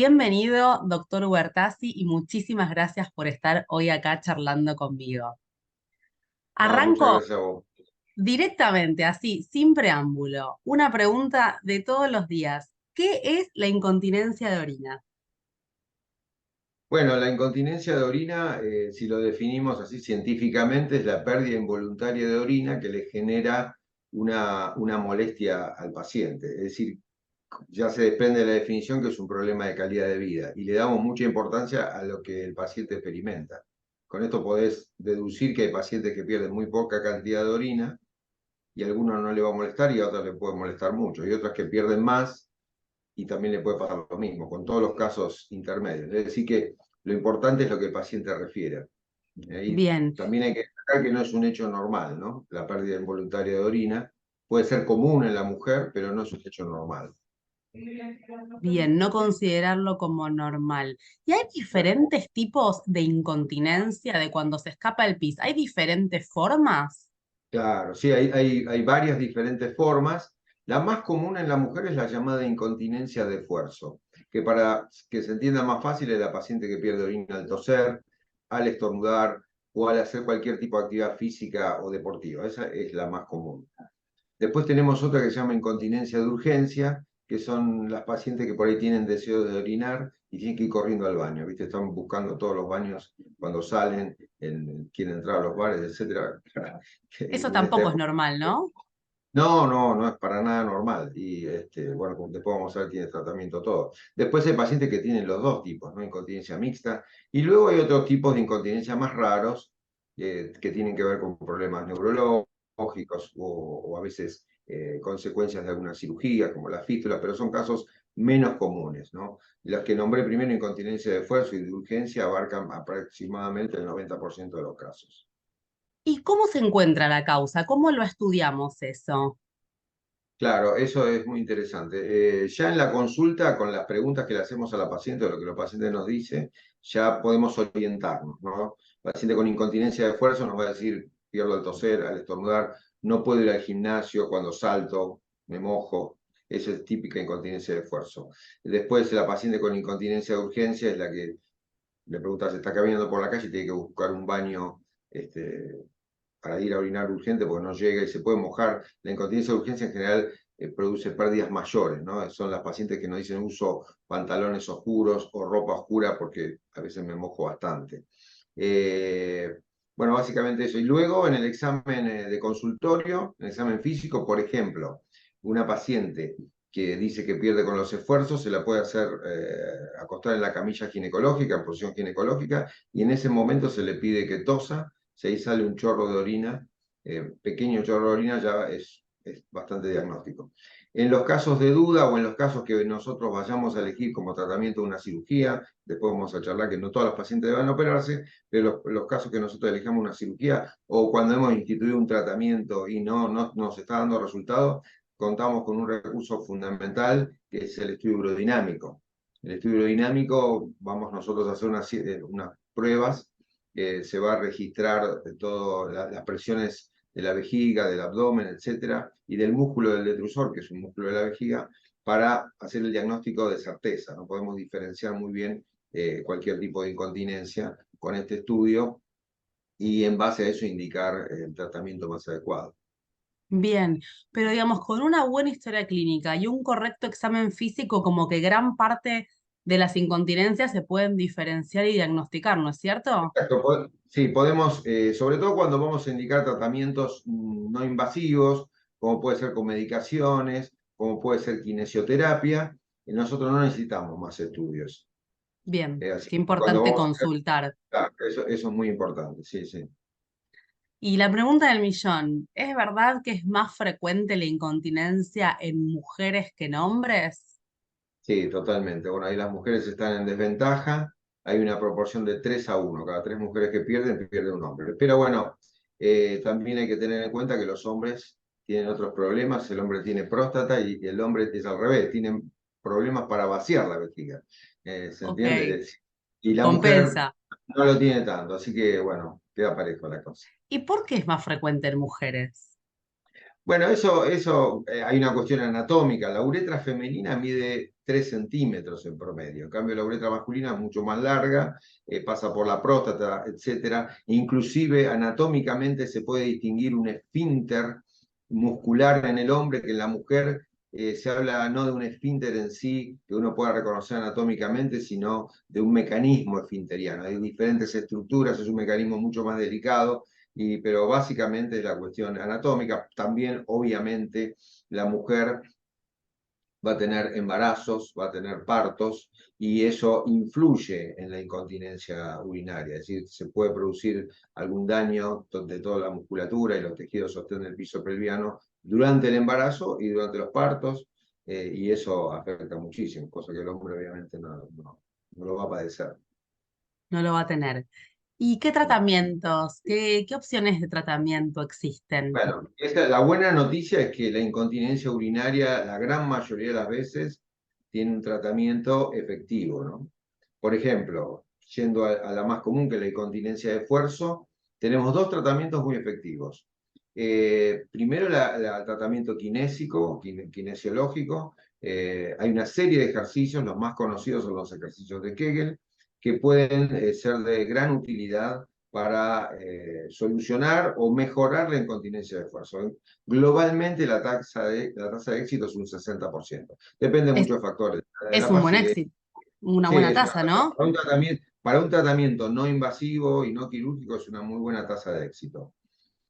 Bienvenido, doctor Huertasi, y muchísimas gracias por estar hoy acá charlando conmigo. No, muchas Arranco gracias a vos. directamente, así, sin preámbulo. Una pregunta de todos los días. ¿Qué es la incontinencia de orina? Bueno, la incontinencia de orina, si lo definimos así científicamente, es la pérdida involuntaria de orina que le genera una molestia al paciente. Es decir, ya se desprende de la definición que es un problema de calidad de vida y le damos mucha importancia a lo que el paciente experimenta. Con esto podés deducir que hay pacientes que pierden muy poca cantidad de orina y a algunos no le va a molestar y a otros le puede molestar mucho, y otras que pierden más y también le puede pasar lo mismo, con todos los casos intermedios. Es decir, que lo importante es lo que el paciente refiere. Ahí Bien, también hay que destacar que no es un hecho normal, ¿no? La pérdida involuntaria de orina puede ser común en la mujer, pero no es un hecho normal. bien, no considerarlo como normal. ¿Y hay diferentes tipos de incontinencia de cuando se escapa el pis? ¿Hay diferentes formas? Claro, sí, hay varias diferentes formas. La más común en la mujer es la llamada incontinencia de esfuerzo, que para que se entienda más fácil es la paciente que pierde orina al toser, al estornudar o al hacer cualquier tipo de actividad física o deportiva. Esa es la más común. Después tenemos otra que se llama incontinencia de urgencia, que son las pacientes que por ahí tienen deseo de orinar y tienen que ir corriendo al baño, ¿viste? Están buscando todos los baños cuando salen, quieren entrar a los bares, etcétera. Eso En esta tampoco es época. normal, ¿no? No, no, no es para nada normal. Y bueno, como después vamos a ver, tiene tratamiento todo. Después hay pacientes que tienen los dos tipos, ¿no? Incontinencia mixta. Y luego hay otros tipos de incontinencia más raros que tienen que ver con problemas neurológicos o a veces consecuencias de alguna cirugía, como la fístula, pero son casos menos comunes, ¿no? Las que nombré primero, incontinencia de esfuerzo y de urgencia, abarcan aproximadamente el 90% de los casos. ¿Y cómo se encuentra la causa? ¿Cómo lo estudiamos eso? Claro, eso es muy interesante. Ya en la consulta, con las preguntas que le hacemos a la paciente, o lo que la paciente nos dice, ya podemos orientarnos, ¿no? El paciente con incontinencia de esfuerzo nos va a decir, pierdo al toser, al estornudar, no puedo ir al gimnasio, cuando salto, me mojo. Esa es típica incontinencia de esfuerzo. Después, la paciente con incontinencia de urgencia es la que le pregunta, se está caminando por la calle y tiene que buscar un baño para ir a orinar urgente porque no llega y se puede mojar. La incontinencia de urgencia en general produce pérdidas mayores, ¿no? Son las pacientes que nos dicen uso pantalones oscuros o ropa oscura porque a veces me mojo bastante. Eh, bueno, básicamente eso. Y luego en el examen de consultorio, en el examen físico, por ejemplo, una paciente que dice que pierde con los esfuerzos, se la puede hacer acostar en la camilla ginecológica, en posición ginecológica, y en ese momento se le pide que tosa, si ahí sale un chorro de orina, pequeño chorro de orina, ya es bastante diagnóstico. En los casos de duda o en los casos que nosotros vayamos a elegir como tratamiento una cirugía, después vamos a charlar que no todas las pacientes deben operarse, pero los casos que nosotros elijamos una cirugía o cuando hemos instituido un tratamiento y no nos está dando resultados, contamos con un recurso fundamental que es el estudio urodinámico. El estudio urodinámico, vamos nosotros a hacer unas pruebas, se va a registrar todas las presiones de la vejiga, del abdomen, etcétera, y del músculo del detrusor, que es un músculo de la vejiga, para hacer el diagnóstico de certeza. No podemos diferenciar muy bien cualquier tipo de incontinencia con este estudio y en base a eso indicar el tratamiento más adecuado. Bien, pero digamos, con una buena historia clínica y un correcto examen físico, como que gran parte de las incontinencias se pueden diferenciar y diagnosticar, ¿no es cierto? Exacto, sí, podemos, sobre todo cuando vamos a indicar tratamientos no invasivos, como puede ser con medicaciones, como puede ser kinesioterapia, nosotros no necesitamos más estudios. Bien, Así qué que cuando importante vamos a hacer, consultar. claro, eso es muy importante, sí, sí. Y la pregunta del millón, ¿es verdad que es más frecuente la incontinencia en mujeres que en hombres? Sí, totalmente. Bueno, ahí las mujeres están en desventaja. Hay una proporción de 3 a 1. Cada 3 mujeres que pierden, pierde un hombre. Pero bueno, también hay que tener en cuenta que los hombres tienen otros problemas. El hombre tiene próstata y el hombre es al revés. Tienen problemas para vaciar la vejiga. ¿Se Ok, entiende? Y la mujer compensa. no lo tiene tanto. Así que bueno, queda parejo la cosa. ¿Y por qué es más frecuente en mujeres? Bueno, hay una cuestión anatómica. La uretra femenina mide 3 centímetros en promedio. En cambio, la uretra masculina es mucho más larga, pasa por la próstata, etcétera. Inclusive, anatómicamente se puede distinguir un esfínter muscular en el hombre que en la mujer se habla no de un esfínter en sí que uno pueda reconocer anatómicamente, sino de un mecanismo esfinteriano. Hay diferentes estructuras, es un mecanismo mucho más delicado pero básicamente es la cuestión anatómica. También, obviamente, la mujer va a tener embarazos, va a tener partos, y eso influye en la incontinencia urinaria, es decir, se puede producir algún daño de toda la musculatura y los tejidos sostén del piso pelviano durante el embarazo y durante los partos, y eso afecta muchísimo, cosa que el hombre obviamente no lo va a padecer. No lo va a tener. ¿Y qué tratamientos, qué opciones de tratamiento existen? Bueno, la buena noticia es que la incontinencia urinaria, la gran mayoría de las veces, tiene un tratamiento efectivo, ¿no? Por ejemplo, yendo a la más común, que es la incontinencia de esfuerzo, tenemos dos tratamientos muy efectivos. Primero, el tratamiento kinésico, kinesiológico. Hay una serie de ejercicios, los más conocidos son los ejercicios de Kegel, que pueden ser de gran utilidad para solucionar o mejorar la incontinencia de esfuerzo. Globalmente la tasa de éxito es un 60%. Depende de Es, muchos factores, de es la un buen paciente. éxito, una Sí, buena tasa, ¿no? para un tratamiento no invasivo y no quirúrgico es una muy buena tasa de éxito.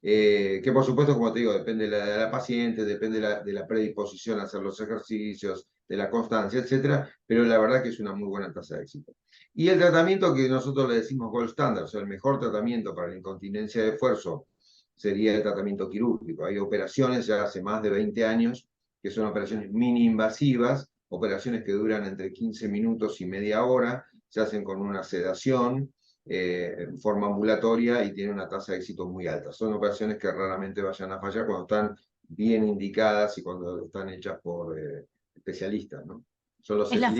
Que por supuesto, como te digo, depende de la paciente, depende de la predisposición a hacer los ejercicios, de la constancia, etcétera, pero la verdad que es una muy buena tasa de éxito. Y el tratamiento que nosotros le decimos gold standard, o sea, el mejor tratamiento para la incontinencia de esfuerzo, sería el tratamiento quirúrgico. Hay operaciones ya hace más de 20 años que son operaciones mini invasivas, operaciones que duran entre 15 minutos y media hora, se hacen con una sedación, en forma ambulatoria y tiene una tasa de éxito muy alta. Son operaciones que raramente vayan a fallar cuando están bien indicadas y cuando están hechas por especialistas, ¿no? Son los ¿Es slings.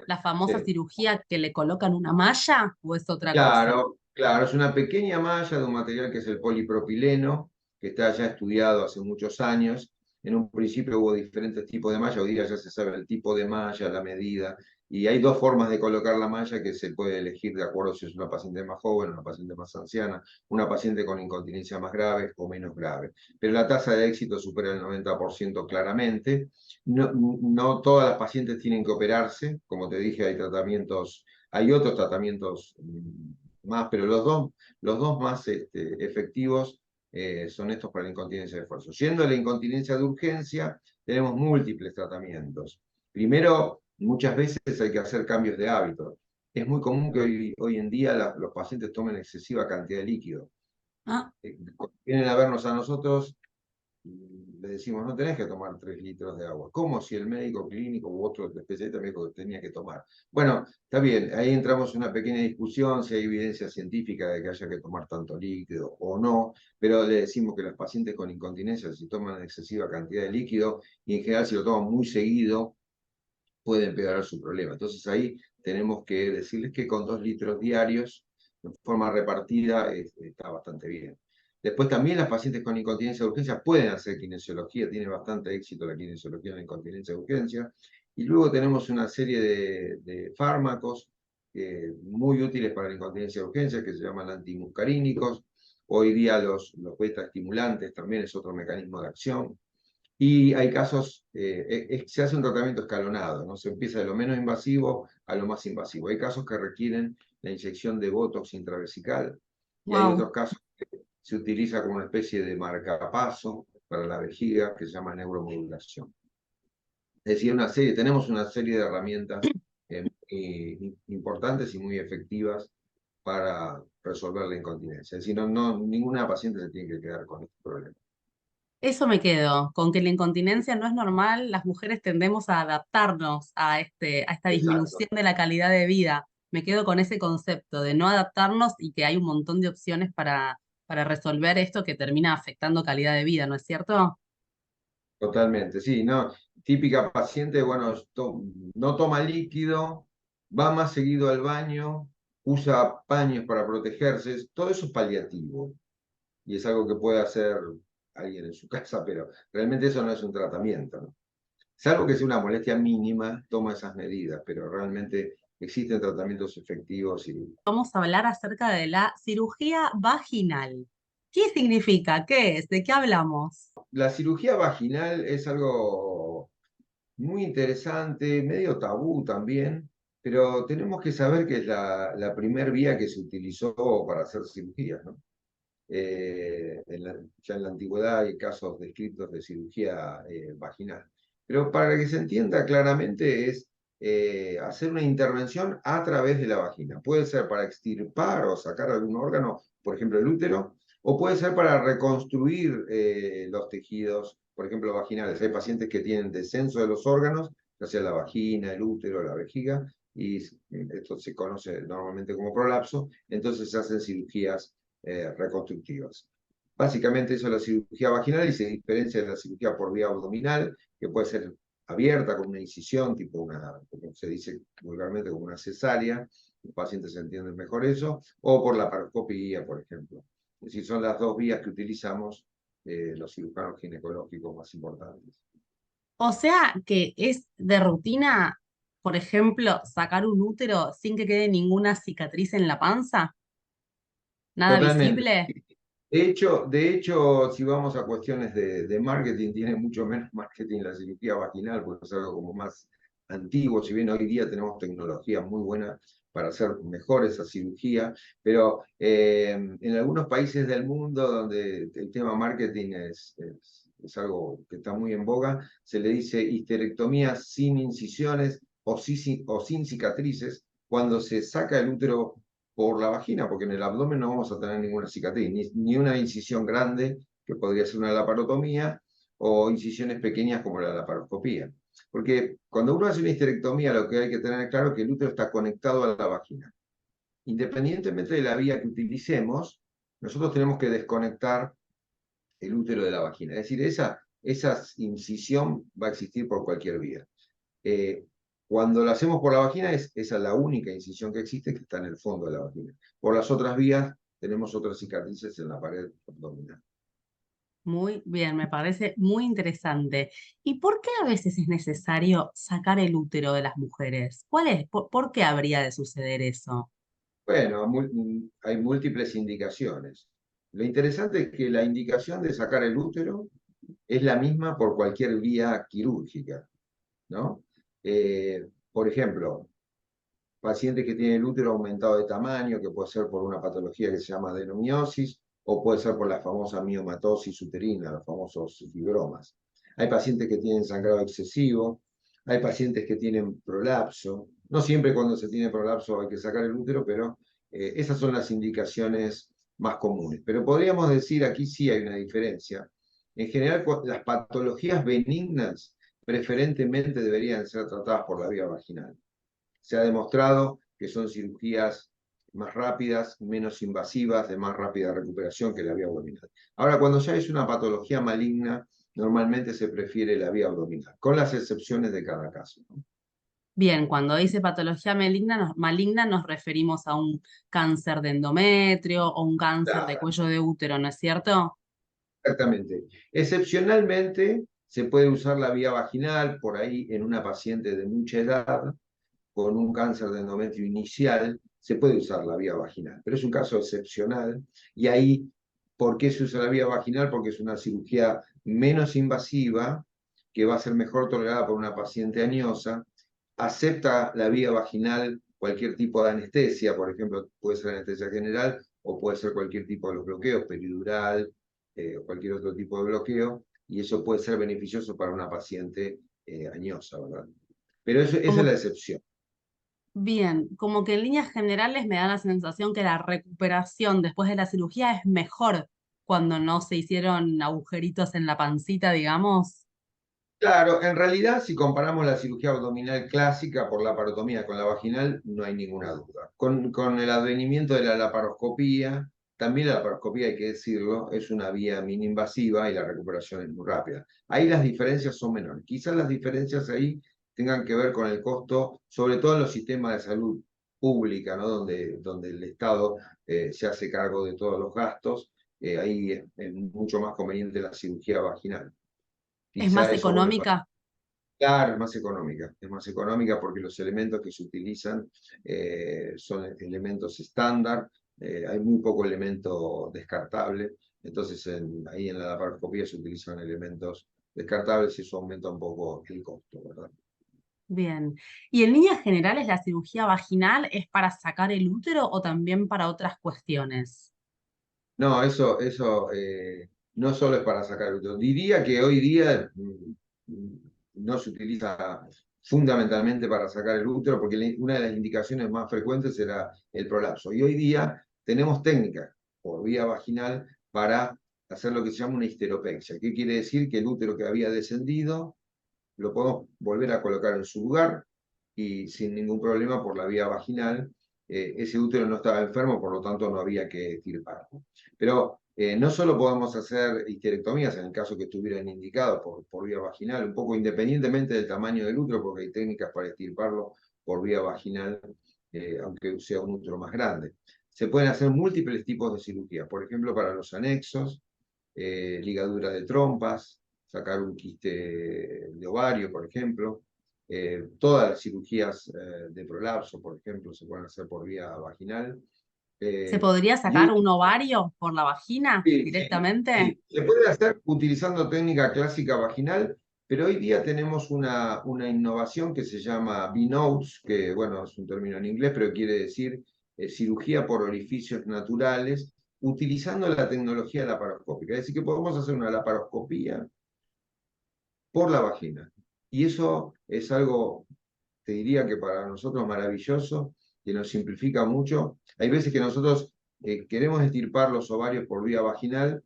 la famosa Sí. cirugía que le colocan una malla o es otra cosa? Claro, claro, es una pequeña malla de un material que es el polipropileno, que está ya estudiado hace muchos años. En un principio hubo diferentes tipos de malla, hoy día ya se sabe el tipo de malla, la medida, y hay dos formas de colocar la malla que se puede elegir de acuerdo si es una paciente más joven, una paciente más anciana, una paciente con incontinencia más grave o menos grave. Pero la tasa de éxito supera el 90% claramente. No, no todas las pacientes tienen que operarse, como te dije, hay otros tratamientos más, pero los dos más efectivos son estos para la incontinencia de esfuerzo. Yendo a la incontinencia de urgencia, tenemos múltiples tratamientos. Primero, muchas veces hay que hacer cambios de hábito. Es muy común que hoy en día los pacientes tomen excesiva cantidad de líquido. Ah, Cuando vienen a vernos a nosotros, le decimos, no tenés que tomar 3 litros de agua. ¿Cómo si el médico clínico u otro especialista me dijo que tenía que tomar? Bueno, está bien, ahí entramos en una pequeña discusión si hay evidencia científica de que haya que tomar tanto líquido o no, pero le decimos que los pacientes con incontinencia, si toman excesiva cantidad de líquido, y en general si lo toman muy seguido, puede empeorar su problema. Entonces ahí tenemos que decirles que con 2 litros diarios, de forma repartida, está bastante bien. Después también las pacientes con incontinencia de urgencia pueden hacer kinesiología, tiene bastante éxito la kinesiología en la incontinencia de urgencia. Y luego tenemos una serie de fármacos muy útiles para la incontinencia de urgencia que se llaman antimuscarínicos. Hoy día los beta estimulantes también es otro mecanismo de acción. Y hay casos, se hace un tratamiento escalonado, ¿no? Se empieza de lo menos invasivo a lo más invasivo. Hay casos que requieren la inyección de Botox intravesical y hay wow. otros casos que se utiliza como una especie de marcapaso para la vejiga que se llama neuromodulación. Es decir, tenemos una serie de herramientas importantes y muy efectivas para resolver la incontinencia. Es decir, ninguna paciente se tiene que quedar con este problema. Eso me quedo, con que la incontinencia no es normal, las mujeres tendemos a adaptarnos a esta Exacto. disminución de la calidad de vida. Me quedo con ese concepto de no adaptarnos y que hay un montón de opciones para resolver esto que termina afectando calidad de vida, ¿no es cierto? Totalmente, sí, no, típica paciente, bueno, no toma líquido, va más seguido al baño, usa paños para protegerse, todo eso es paliativo y es algo que puede hacer alguien en su casa, pero realmente eso no es un tratamiento, ¿no? Salvo que sea una molestia mínima, toma esas medidas, pero realmente existen tratamientos efectivos y Vamos a hablar acerca de la cirugía vaginal. ¿Qué significa? ¿Qué es? ¿De qué hablamos? la cirugía vaginal es algo muy interesante, medio tabú también, pero tenemos que saber que es la primer vía que se utilizó para hacer cirugías, ¿no? Ya en la antigüedad hay casos descritos de cirugía vaginal. Pero para que se entienda claramente es hacer una intervención a través de la vagina. Puede ser para extirpar o sacar algún órgano, por ejemplo el útero, o puede ser para reconstruir los tejidos, por ejemplo vaginales. Hay pacientes que tienen descenso de los órganos, ya sea la vagina, el útero, la vejiga, y esto se conoce normalmente como prolapso, entonces se hacen cirugías reconstructivas. Básicamente eso es la cirugía vaginal y se diferencia de la cirugía por vía abdominal, que puede ser abierta con una incisión, tipo una, como se dice vulgarmente, como una cesárea, los pacientes entienden mejor eso, o por la laparoscopía, por ejemplo. Es decir, son las dos vías que utilizamos los cirujanos ginecológicos más importantes. O sea que es de rutina, por ejemplo, sacar un útero sin que quede ninguna cicatriz en la panza, nada Totalmente. visible. De hecho, si vamos a cuestiones de marketing, tiene mucho menos marketing la cirugía vaginal, porque es algo como más antiguo, si bien hoy día tenemos tecnología muy buena para hacer mejor esa cirugía, pero en algunos países del mundo donde el tema marketing es algo que está muy en boga, se le dice histerectomía sin incisiones o sin cicatrices cuando se saca el útero por la vagina, porque en el abdomen no vamos a tener ninguna cicatriz, ni una incisión grande, que podría ser una laparotomía, o incisiones pequeñas como la laparoscopía. Porque cuando uno hace una histerectomía, lo que hay que tener claro es que el útero está conectado a la vagina. Independientemente de la vía que utilicemos, nosotros tenemos que desconectar el útero de la vagina. Es decir, esa incisión va a existir por cualquier vía. Eh, Cuando lo hacemos por la vagina, esa es la única incisión que existe que está en el fondo de la vagina. Por las otras vías, tenemos otras cicatrices en la pared abdominal. Muy bien, me parece muy interesante. ¿Y por qué a veces es necesario sacar el útero de las mujeres? ¿Cuál es? ¿Por qué habría de suceder eso? Bueno, hay múltiples indicaciones. Lo interesante es que la indicación de sacar el útero es la misma por cualquier vía quirúrgica, ¿no? Por ejemplo, pacientes que tienen el útero aumentado de tamaño, que puede ser por una patología que se llama adenomiosis, o puede ser por la famosa miomatosis uterina, los famosos fibromas. Hay pacientes que tienen sangrado excesivo, hay pacientes que tienen prolapso. No siempre cuando se tiene prolapso hay que sacar el útero, pero esas son las indicaciones más comunes. Pero podríamos decir, aquí sí hay una diferencia. En general, las patologías benignas preferentemente deberían ser tratadas por la vía vaginal. Se ha demostrado que son cirugías más rápidas, menos invasivas, de más rápida recuperación que la vía abdominal. Ahora, cuando ya es una patología maligna, normalmente se prefiere la vía abdominal, con las excepciones de cada caso, ¿no? Bien, cuando dice patología maligna nos referimos a un cáncer de endometrio o un cáncer de Claro, cuello de útero, ¿no es cierto? exactamente. Excepcionalmente, se puede usar la vía vaginal por ahí en una paciente de mucha edad con un cáncer de endometrio inicial, se puede usar la vía vaginal, pero es un caso excepcional y ahí, ¿por qué se usa la vía vaginal? Porque es una cirugía menos invasiva, que va a ser mejor tolerada por una paciente añosa, acepta la vía vaginal cualquier tipo de anestesia, por ejemplo, puede ser anestesia general o puede ser cualquier tipo de los bloqueos, peridural o cualquier otro tipo de bloqueo, y eso puede ser beneficioso para una paciente añosa, ¿verdad? Pero esa es la Como, excepción. bien, como que en líneas generales me da la sensación que la recuperación después de la cirugía es mejor cuando no se hicieron agujeritos en la pancita, digamos. Claro, en realidad, si comparamos la cirugía abdominal clásica por la parotomía con la vaginal, no hay ninguna duda. Con el advenimiento de la laparoscopía, también la laparoscopía, hay que decirlo, es una vía mini-invasiva y la recuperación es muy rápida. Ahí las diferencias son menores. Quizás las diferencias ahí tengan que ver con el costo, sobre todo en los sistemas de salud pública, ¿no? Donde el Estado se hace cargo de todos los gastos. ahí es mucho más conveniente la cirugía vaginal. ¿Es más Quizá eso vuelve económica? claro, es más económica porque los elementos que se utilizan son elementos estándar, hay muy poco elemento descartable, entonces ahí en la laparoscopía se utilizan elementos descartables y eso aumenta un poco el costo, ¿verdad? Bien. ¿Y en líneas generales la cirugía vaginal es para sacar el útero o también para otras cuestiones? No, eso no solo es para sacar útero. Diría que hoy día no se utiliza fundamentalmente para sacar el útero, porque una de las indicaciones más frecuentes era el prolapso. Y hoy día tenemos técnicas por vía vaginal para hacer lo que se llama una histeropexia. ¿Qué quiere decir? Que el útero que había descendido lo podemos volver a colocar en su lugar y sin ningún problema por la vía vaginal. Ese útero no estaba enfermo, por lo tanto no había que extirparlo. Pero no solo podemos hacer histerectomías en el caso que estuvieran indicados por vía vaginal, un poco independientemente del tamaño del útero, porque hay técnicas para extirparlo por vía vaginal, aunque sea un útero más grande. Se pueden hacer múltiples tipos de cirugías, por ejemplo, para los anexos, ligadura de trompas, sacar un quiste de ovario, por ejemplo. Todas las cirugías de prolapso, por ejemplo, se pueden hacer por vía vaginal. ¿Se Eh, podría y sacar un ovario por la vagina sí, sí, directamente? sí. Se puede hacer utilizando técnica clásica vaginal, pero hoy día tenemos una innovación que se llama B-Nodes, que bueno, es un término en inglés, pero quiere decir cirugía por orificios naturales, utilizando la tecnología laparoscópica. Es decir, que podemos hacer una laparoscopía por la vagina. Y eso es algo, te diría que para nosotros maravilloso, que nos simplifica mucho. Hay veces que nosotros queremos extirpar los ovarios por vía vaginal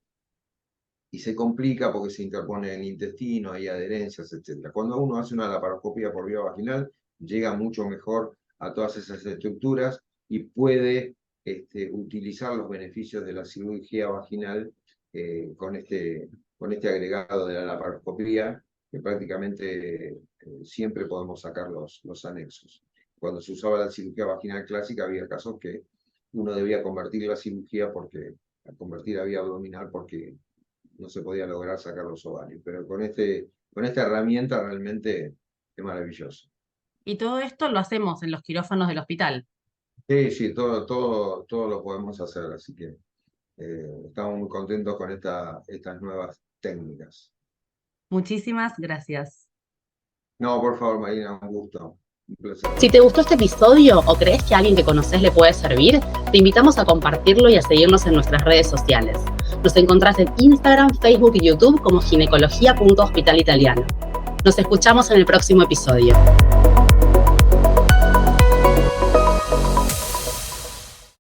y se complica porque se interpone en el intestino, hay adherencias, etc. Cuando uno hace una laparoscopía por vía vaginal, llega mucho mejor a todas esas estructuras y puede utilizar los beneficios de la cirugía vaginal con este agregado de la laparoscopía, que prácticamente siempre podemos sacar los anexos. Cuando se usaba la cirugía vaginal clásica, había casos que uno debía convertir la cirugía a convertir a vía abdominal porque no se podía lograr sacar los ovarios. Pero con esta herramienta realmente es maravilloso. Y todo esto lo hacemos en los quirófanos del hospital. Sí, sí, todo lo podemos hacer, así que estamos muy contentos con estas nuevas técnicas. Muchísimas gracias. No, por favor, Marina, un gusto, un placer. Si te gustó este episodio o crees que a alguien que conoces le puede servir, te invitamos a compartirlo y a seguirnos en nuestras redes sociales. Nos encontrás en Instagram, Facebook y YouTube como ginecología.hospital italiano. Nos escuchamos en el próximo episodio.